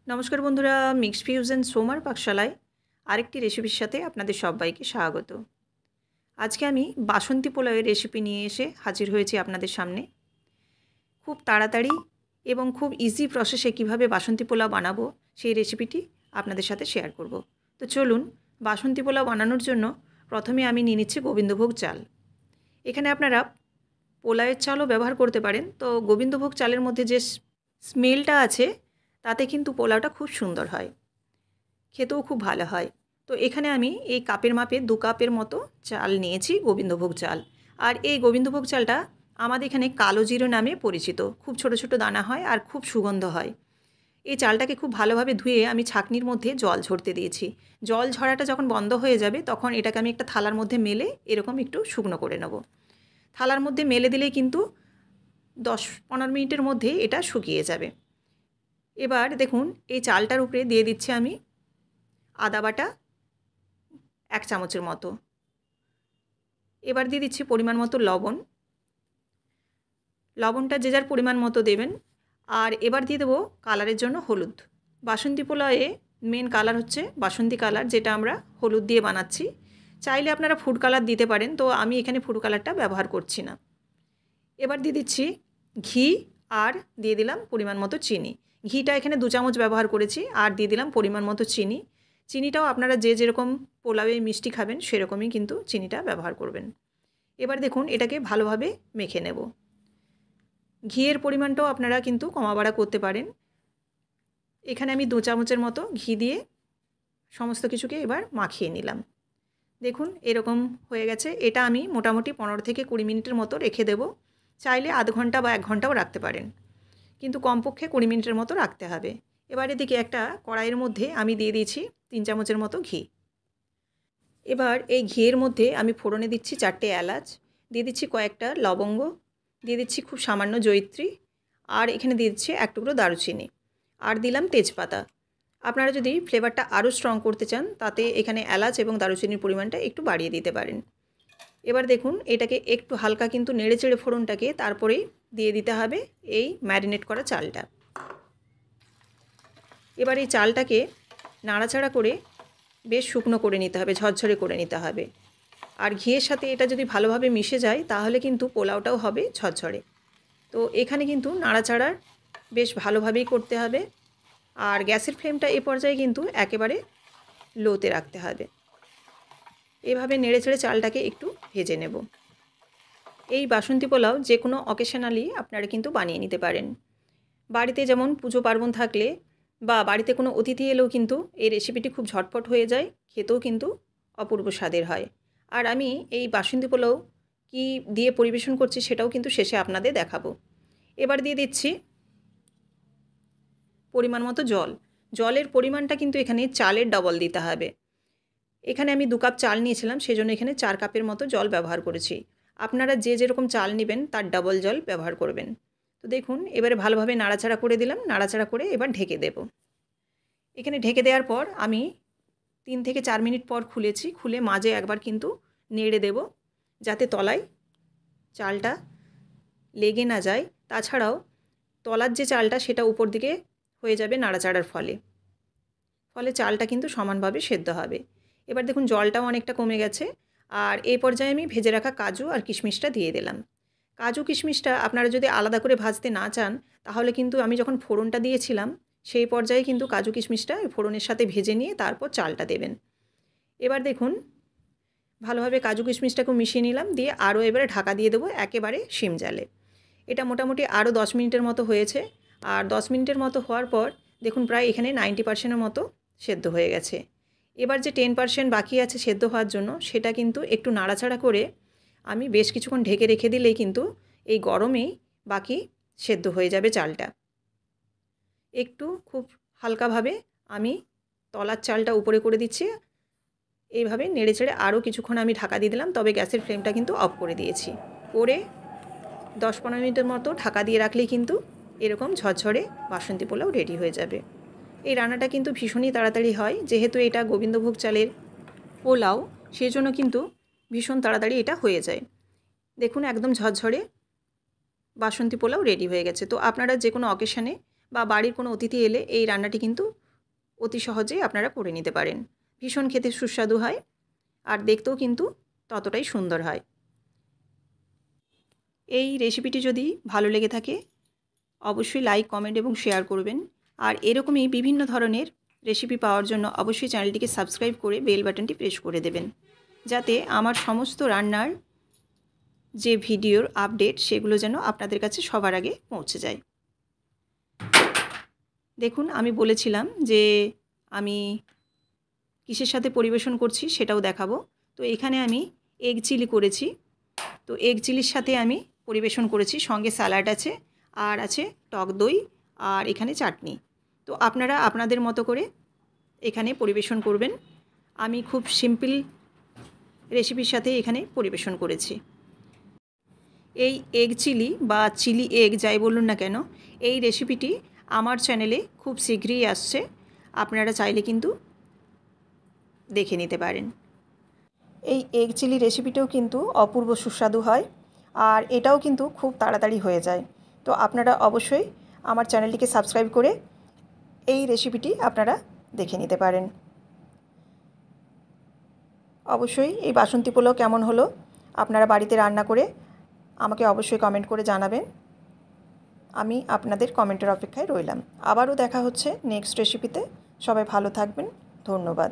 নমস্কার বন্ধুরা, mix fusion সোমার পাকশালায় আরেকটি রেসিপির সাথে আপনাদের সবাইকে স্বাগত। আজকে আমি বাসন্তী পোলাওয়ের রেসিপি নিয়ে এসে হাজির হয়েছি আপনাদের সামনে। খুব তাড়াতাড়ি এবং খুব ইজি প্রসেসে কিভাবে বাসন্তী পোলাও বানাবো সেই রেসিপিটি আপনাদের সাথে শেয়ার করব। তো চলুন, বাসন্তী পোলাও বানানোর জন্য প্রথমে আমি নিয়ে নিচ্ছি গোবিন্দভোগ চাল। এখানে আপনারা পোলাওয়ের চালও ব্যবহার করতে পারেন। তো গোবিন্দভোগ চালের মধ্যে যে স্মেলটা আছে তাতে কিন্তু পোলাওটা খুব সুন্দর হয়, খেতেও খুব ভালো হয়। তো এখানে আমি এই কাপের মাপে 2 কাপের মতো চাল নিয়েছি, গোবিন্দভোগ চাল। আর এই গোবিন্দভোগ চালটা আমাদের এখানে কালো জিরে নামে পরিচিত। খুব ছোট ছোট দানা হয় আর খুব সুগন্ধ হয়। এই চালটাকে খুব ভালোভাবে ধুয়ে আমি ছাঁকনির মধ্যে জল ঝরতে দিয়েছি। জল ঝরাটা যখন বন্ধ হয়ে যাবে তখন এটাকে আমি একটা থালার মধ্যে মেলে এরকম একটু শুকনো করে নেব। থালার মধ্যে মেলে দিলেই কিন্তু 10-15 মিনিটের মধ্যে এটা শুকিয়ে যাবে। এবার দেখুন, এই চালটার উপরে দিয়ে দিচ্ছি আমি আদা বাটা 1 চামচের মতো। এবার দিয়ে দিচ্ছি পরিমাণ মতো লবণ। লবণটা যে যার পরিমাণ মতো দেবেন। আর এবার দিয়ে দেবো কালারের জন্য হলুদ। বাসন্তী পোলাওয়ে মেন কালার হচ্ছে বাসন্তী কালার, যেটা আমরা হলুদ দিয়ে বানাচ্ছি। চাইলে আপনারা ফুড কালার দিতে পারেন, তো আমি এখানে ফুড কালারটা ব্যবহার করছি না। এবার দিয়ে দিচ্ছি ঘি আর দিয়ে দিলাম পরিমাণ মতো চিনি। ঘিটা এখানে 2 চামচ ব্যবহার করেছি আর দিয়ে দিলাম পরিমাণ মতো চিনি। চিনিটাও আপনারা যে যেরকম পোলাওয়ে মিষ্টি খাবেন সেরকমই কিন্তু চিনিটা ব্যবহার করবেন। এবার দেখুন, এটাকে ভালোভাবে মেখে নেব। ঘিয়ের পরিমাণটাও আপনারা কিন্তু কমাবাড়া করতে পারেন। এখানে আমি 2 চামচের মতো ঘি দিয়ে সমস্ত কিছুকে এবার মাখিয়ে নিলাম। দেখুন এরকম হয়ে গেছে। এটা আমি মোটামুটি 15 থেকে 20 মিনিটের মতো রেখে দেব। চাইলে আধ ঘন্টা বা 1 ঘন্টাও রাখতে পারেন, কিন্তু কমপক্ষে 20 মিনিটের মতো রাখতে হবে। এবার এদিকে একটা কড়াইয়ের মধ্যে আমি দিয়ে দিয়েছি 3 চামচের মতো ঘি। এবার এই ঘিয়ের মধ্যে আমি ফোড়নে দিচ্ছি 4টে এলাচ, দিয়ে দিচ্ছি কয়েকটা লবঙ্গ, দিয়ে দিচ্ছি খুব সামান্য জয়িত্রী, আর এখানে দিয়ে দিচ্ছি 1 টুকরো দারুচিনি, আর দিলাম তেজপাতা। আপনারা যদি ফ্লেভারটা আরও স্ট্রং করতে চান তাতে এখানে এলাচ এবং দারুচিনির পরিমাণটা একটু বাড়িয়ে দিতে পারেন। এবার দেখুন, এটাকে একটু হালকা কিন্তু নেড়ে চেড়ে ফোড়নটাকে তারপরেই দিয়ে দিতে হবে এই ম্যারিনেট করা চালটা। এবার এই চালটাকে নাড়াচাড়া করে বেশ শুকনো করে নিতে হবে, ঝরঝরে করে নিতে হবে। আর ঘিয়ের সাথে এটা যদি ভালোভাবে মিশে যায় তাহলে কিন্তু পোলাওটাও হবে ঝরঝরে। তো এখানে কিন্তু নাড়াচাড়ার বেশ ভালোভাবেই করতে হবে। আর গ্যাসের ফ্লেমটা এ পর্যায়ে কিন্তু একেবারে লোতে রাখতে হবে। এভাবে নেড়েচেড়ে চালটাকে একটু ভেজে নেব। এই বাসন্তী পোলাও যে কোনো অকেশনালি আপনারা কিন্তু বানিয়ে নিতে পারেন। বাড়িতে যেমন পুজো পার্বণ থাকলে বা বাড়িতে কোনো অতিথি এলেও কিন্তু এই রেসিপিটি খুব ঝটপট হয়ে যায়, খেতেও কিন্তু অপূর্ব স্বাদের হয়। আর আমি এই বাসন্তী পোলাও কী দিয়ে পরিবেশন করছি সেটাও কিন্তু শেষে আপনাদের দেখাবো। এবার দিয়ে দিচ্ছি পরিমাণ মতো জল। জলের পরিমাণটা কিন্তু এখানে চালের ডবল দিতে হবে। এখানে আমি 2 কাপ চাল নিয়েছিলাম, সেজন্য এখানে 4 কাপের মতো জল ব্যবহার করেছি। আপনারা যে যেরকম চাল নেবেন তার ডাবল জল ব্যবহার করবেন। তো দেখুন, এবারে ভালোভাবে নাড়াচাড়া করে দিলাম। নাড়াচাড়া করে এবার ঢেকে দেব। এখানে ঢেকে দেওয়ার পর আমি 3 থেকে 4 মিনিট পর খুলেছি। খুলে মাঝে একবার কিন্তু নেড়ে দেব, যাতে তলায় চালটা লেগে না যায়। তাছাড়াও তলার যে চালটা সেটা উপর দিকে হয়ে যাবে নাড়াচাড়ার ফলে। চালটা কিন্তু সমানভাবে সেদ্ধ হবে। এবার দেখুন জলটাও অনেকটা কমে গেছে। আর এই পর্যায়ে আমি ভেজে রাখা কাজু আর কিশমিশটা দিয়ে দিলাম। কাজু কিশমিশটা আপনারা যদি আলাদা করে ভাজতে না চান তাহলে কিন্তু আমি যখন ফোড়নটা দিয়েছিলাম সেই পর্যায়ে কিন্তু কাজু কিশমিশটা ওই ফোড়নের সাথে ভেজে নিয়ে তারপর চালটা দেবেন। এবার দেখুন ভালোভাবে কাজু কিশমিশটাকেও মিশিয়ে নিলাম, দিয়ে আরও এবারে ঢাকা দিয়ে দেবো একেবারে সিম জালে। এটা মোটামুটি আরও 10 মিনিটের মতো হয়েছে। আর 10 মিনিটের মতো হওয়ার পর দেখুন প্রায় এখানে 90%-এর মতো সেদ্ধ হয়ে গেছে। এবার যে 10% বাকি আছে সেদ্ধ হওয়ার জন্য সেটা কিন্তু একটু নাড়াচাড়া করে আমি বেশ কিছুক্ষণ ঢেকে রেখে দিলেই কিন্তু এই গরমেই বাকি সেদ্ধ হয়ে যাবে চালটা। একটু খুব হালকাভাবে আমি তলার চালটা উপরে করে দিচ্ছি। এইভাবে নেড়েচেড়ে আরও কিছুক্ষণ আমি ঢাকা দিয়ে দিলাম, তবে গ্যাসের ফ্লেমটা কিন্তু অফ করে দিয়েছি। করে 10-15 মিনিটের মতো ঢাকা দিয়ে রাখলেই কিন্তু এরকম ঝরঝরে বাসন্তী পোলাও রেডি হয়ে যাবে। এই রান্নাটা কিন্তু ভীষণই তাড়াতাড়ি হয়, যেহেতু এটা গোবিন্দভোগ চালের পোলাও সেজন্য কিন্তু ভীষণ তাড়াতাড়ি এটা হয়ে যায়। দেখুন একদম ঝরঝরে বাসন্তী পোলাও রেডি হয়ে গেছে। তো আপনারা যে কোনো অকেশানে বা বাড়ির কোনো অতিথি এলে এই রান্নাটি কিন্তু অতি সহজেই আপনারা করে নিতে পারেন। ভীষণ খেতে সুস্বাদু হয় আর দেখতেও কিন্তু ততটাই সুন্দর হয়। এই রেসিপিটি যদি ভালো লেগে থাকে অবশ্যই লাইক, কমেন্ট এবং শেয়ার করবেন। আর এরকমই বিভিন্ন ধরনের রেসিপি পাওয়ার জন্য অবশ্যই চ্যানেলটিকে সাবস্ক্রাইব করে বেল বাটনটি প্রেস করে দেবেন, যাতে আমার সমস্ত রান্নার যে ভিডিওর আপডেট সেগুলো যেন আপনাদের কাছে সবার আগে পৌঁছে যায়। দেখুন, আমি বলেছিলাম যে আমি কিসের সাথে পরিবেশন করছি সেটাও দেখাবো। তো এখানে আমি এগ চিলি করেছি। তো এগ চিলির সাথে আমি পরিবেশন করেছি, সঙ্গে স্যালাড আছে আর আছে টক দই আর এখানে চাটনি। তো আপনারা আপনাদের মতো করে এখানে পরিবেশন করবেন। আমি খুব সিম্পল রেসিপির সাথে এখানে পরিবেশন করেছি। এই এগ চিলি বা চিলি এগ যাই বলুন না কেন, এই রেসিপিটি আমার চ্যানেলে খুব শীঘ্রই আসছে। আপনারা চাইলে কিন্তু দেখে নিতে পারেন। এই এগ চিলি রেসিপিটাও কিন্তু অপূর্ব সুস্বাদু হয় আর এটাও কিন্তু খুব তাড়াতাড়ি হয়ে যায়। তো আপনারা অবশ্যই আমার চ্যানেলটিকে সাবস্ক্রাইব করে এই রেসিপিটি আপনারা দেখে নিতে পারেন। অবশ্যই এই বাসন্তী পোলাও কেমন হলো আপনারা বাড়িতে রান্না করে আমাকে অবশ্যই কমেন্ট করে জানাবেন। আমি আপনাদের কমেন্টের অপেক্ষায় রইলাম। আবারও দেখা হচ্ছে নেক্সট রেসিপিতে। সবাই ভালো থাকবেন। ধন্যবাদ।